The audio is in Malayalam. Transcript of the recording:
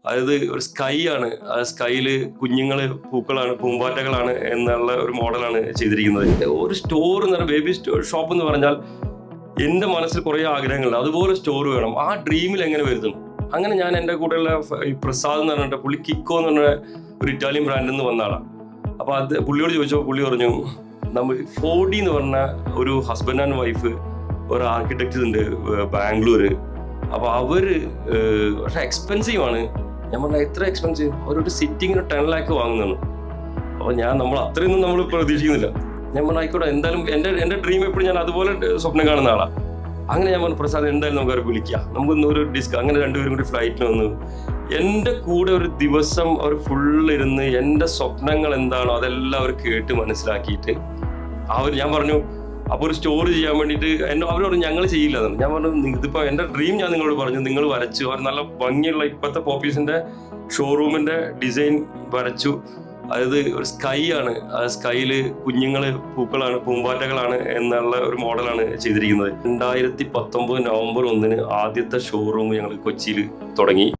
അതായത് ഒരു സ്കൈ ആണ്. ആ സ്കൈയില് കുഞ്ഞുങ്ങള് പൂക്കളാണ്, പൂമ്പാറ്റകളാണ് എന്നുള്ള ഒരു മോഡലാണ് ചെയ്തിരിക്കുന്നത്. ഒരു സ്റ്റോർ എന്ന് പറഞ്ഞാൽ ബേബി ഷോപ്പ് എന്ന് പറഞ്ഞാൽ എൻ്റെ മനസ്സിൽ കുറേ ആഗ്രഹങ്ങളുണ്ട്. അതുപോലെ സ്റ്റോർ വേണം. ആ ഡ്രീമിൽ എങ്ങനെ വരുത്തും? അങ്ങനെ ഞാൻ എൻ്റെ കൂടെയുള്ള ഈ പ്രസാദ് എന്ന് പറഞ്ഞിട്ട് പുള്ളി കിക്കോ എന്ന് പറഞ്ഞ ഒരു ഇറ്റാലിയൻ ബ്രാൻഡിൽ നിന്ന് വന്ന ആളാണ്. അപ്പോൾ അത് പുള്ളിയോട് ചോദിച്ചപ്പോൾ പുള്ളി പറഞ്ഞു, നമ്മൾ 4D എന്ന് പറഞ്ഞ ഒരു ഹസ്ബൻഡ് ആൻഡ് വൈഫ് ഒരു ആർക്കിടെക്റ്റ് ഉണ്ട് ബാംഗ്ലൂർ. അപ്പോൾ അവര് പക്ഷേ എക്സ്പെൻസീവ് ആണ്. ഞാൻ പറഞ്ഞാൽ എത്ര എക്സ്പെൻസീവ്? അവരൊരു സിറ്റിങ്ങിന് 10 lakh വാങ്ങുന്നതാണ്. അപ്പോൾ നമ്മൾ അത്രയൊന്നും നമ്മൾ പ്രതീക്ഷിക്കുന്നില്ല. ഞാൻ പറഞ്ഞു ആയിക്കോട്ടെ, എന്തായാലും എൻ്റെ ഡ്രീം എപ്പോഴും ഞാൻ അതുപോലെ സ്വപ്നം കാണുന്ന ആളാണ്. അങ്ങനെ ഞാൻ പറഞ്ഞു പ്രസാദ് എന്തായാലും നമുക്ക് അവരെ വിളിക്കാം, നമുക്കൊന്നൊരു അങ്ങനെ രണ്ടുപേരും കൂടി ഫ്ലൈറ്റിൽ വന്നു. എൻ്റെ കൂടെ ഒരു ദിവസം അവർ ഫുള്ളിരുന്ന് എൻ്റെ സ്വപ്നങ്ങൾ എന്താണോ അതെല്ലാം അവർ കേട്ട് മനസ്സിലാക്കിയിട്ട് ഞാൻ പറഞ്ഞു അപ്പോൾ ഒരു സ്റ്റോർ ചെയ്യാൻ വേണ്ടിയിട്ട് അവർ പറഞ്ഞു ഞങ്ങൾ ചെയ്യില്ല എന്നാണ്. ഞാൻ പറഞ്ഞു ഇതിപ്പോൾ എൻ്റെ ഡ്രീം ഞാൻ നിങ്ങളോട് പറഞ്ഞു, നിങ്ങൾ വരച്ചു. അവർ നല്ല ഭംഗിയുള്ള ഇപ്പോഴത്തെ പോപ്പീസിൻ്റെ ഷോറൂമിൻ്റെ ഡിസൈൻ വരച്ചു. അതായത് ഒരു സ്കൈ ആണ്. ആ സ്കൈയില് കുഞ്ഞുങ്ങള് പൂക്കളാണ്, പൂമ്പാറ്റകളാണ് എന്നുള്ള ഒരു മോഡലാണ് ചെയ്തിരിക്കുന്നത്. 2019 നവംബർ 1 ആദ്യത്തെ ഷോറൂം ഞങ്ങൾ കൊച്ചിയിൽ തുടങ്ങി.